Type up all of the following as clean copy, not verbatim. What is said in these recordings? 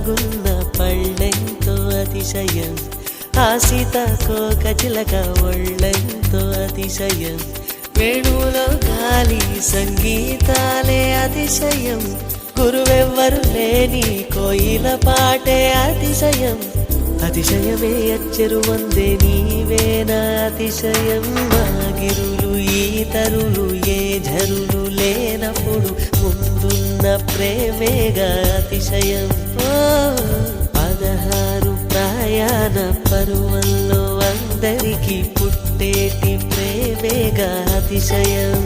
దాగున్న పళ్ళెంతో అతిశయం, ఆ సీతాకోక చిలక ఒళ్ళెంతో అతిశయం, వేణువులో గాలి సంగీతాలే అతిశయం, గురువెవ్వరు లేని కోయిల పాటే అతిశయం, అతిశయమే అచ్చెరు వందే నీవేనా అతిశయం, మాగిరులు ఈతరులు ఏ ఝరులు లేనప్పుడు ముందున్న ప్రేమేగా అతిశయం. 16 ప్రయాణ పరువల్లో అందరికీ పుట్టేటి ప్రేమేగా అతిశయం.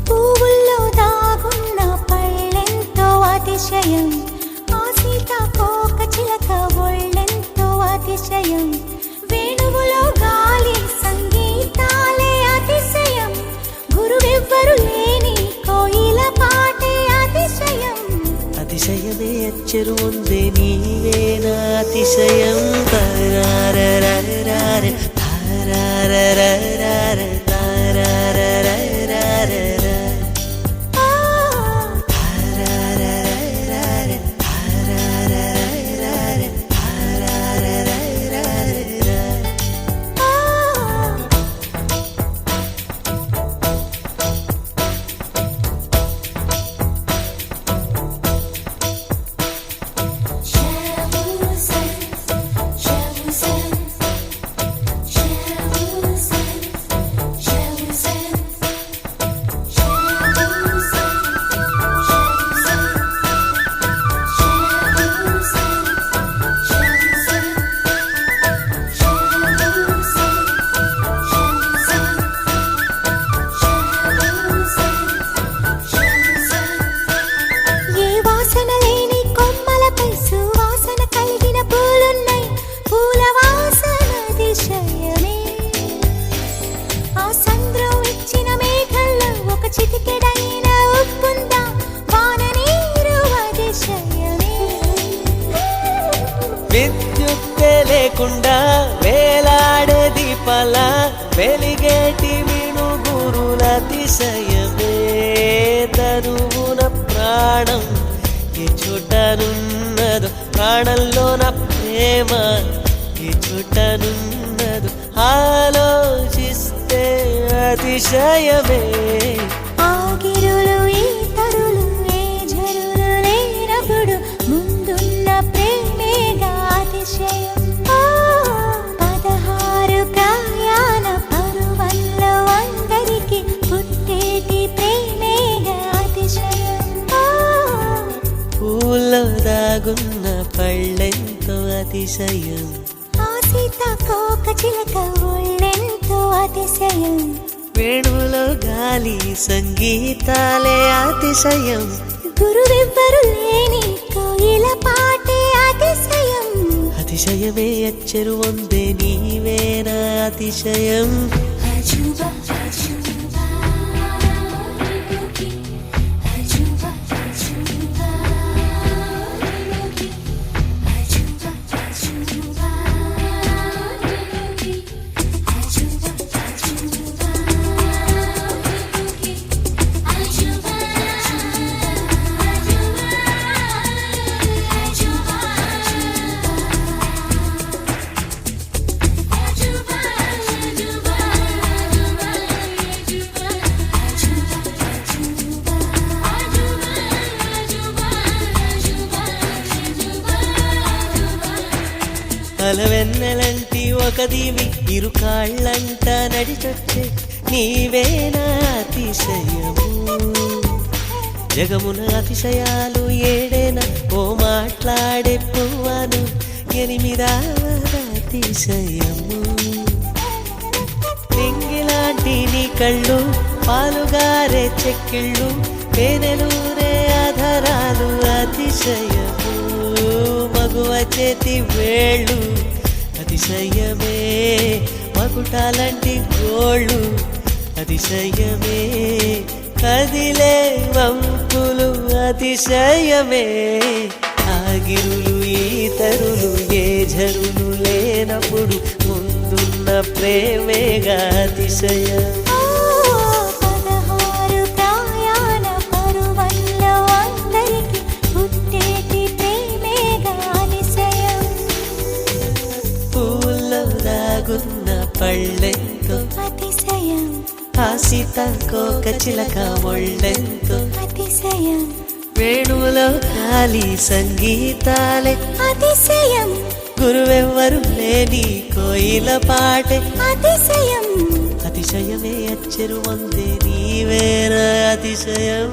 పువ్వుల్లో దాగున్న పళ్ళెంతో అతిశయం, ఆ సీతాకోక చిలక ఒళ్ళెంతో అతిశయం, వేణువులో గాలి సంగీతాలే అతిశయం, గురువెవ్వరు లేని కోయిల పాటే అతిశయం, అతిశయమే అచ్చెరు వందే నీవేనా అతిశయం. తారారరరర తారారరరర తారారరరర విద్యుత్తే లేకుండా వేలాడే దీపాల వెలిగేటి మిణుగురుల అతిశయమే, తనువున ప్రాణం ఏ చోటనున్నదో, ప్రాణంలోన ప్రేమ ఏ చోటనున్నదో ఆలోచిస్తే అతిశయమే. ఆగిరులు ఈతరులు ఏ ఝరులు లేనప్పుడు ముందున్న ప్రేమేగా అతిశయం. 16 ప్రయాణ పరువల్లో అందరికీ పుట్టేటి ప్రేమేగా అతిశయం. పూల్లో దాగున్న పళ్ళెంతో అతిశయం, ఆ సీతాకోక చిలక ఒళ్ళెంతో అతిశయం, వేణువులో గాలి సంగీతాలే అతిశయం, గురువెవ్వరు లేని కోయిల పాటే అతిశయం, అతిశయమే అచ్చెరు వందే నీవేనా అతిశయం. అజూబా అజూబా అజూబా అజూబా అజూబా అజూబా అలవెన్నెలంటి ఒక దీవి ఇరు కాళ్ళంట నడిచొచ్చే నీవేనా అతిశయము, జగమున అతిశయాలు ఏడేనా ఓ మాట్లాడే పువ్వను 8వ అతిశయము, నింగిలాంటి నీ కళ్ళు పాలుగారే చెక్కిళ్ళు తేనెలూరే ఆధారాలు అతిశయము, మగువ చేతి వేళ్ళు అతిశయమే, మకుటాలంటి గోళ్ళు అతిశయమే, కదిలే వంపులు అతిశయమే, ఆగిరులు ఈతరులు ఏ ఝరులు లేనప్పుడు ముందున్న ప్రేమేగా అతిశయం. 16 ప్రయాణ పరువల్లో అందరికీ పుట్టేటి ప్రేమ ఒక చిలక ఒళ్ళెంతో అతిశయం వేణువులో గాలి సంగీతాలే అతిశయం గురువెవ్వరు లేని కోయిల పాటే అతిశయం అతిశయమే అచ్చరు వందే నీవేర అతిశయం